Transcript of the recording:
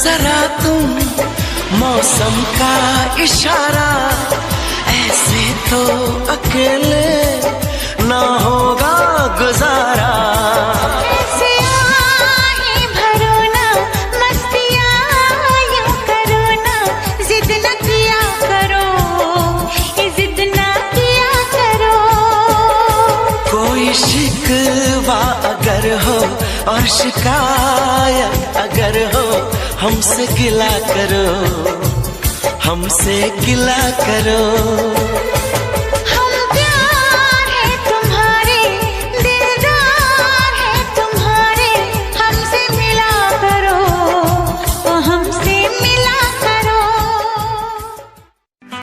जरा तुम मौसम का इशारा, ऐसे तो अकेले ना होगा गुजारा। ऐसे आए भरो ना, मस्तियाँ यूं करो ना, जिद न किया करो, ये जिद न किया करो। कोई शिकवा अगर हो और शिकायत अगर हो, हमसे गिला करो, हमसे गिला करो।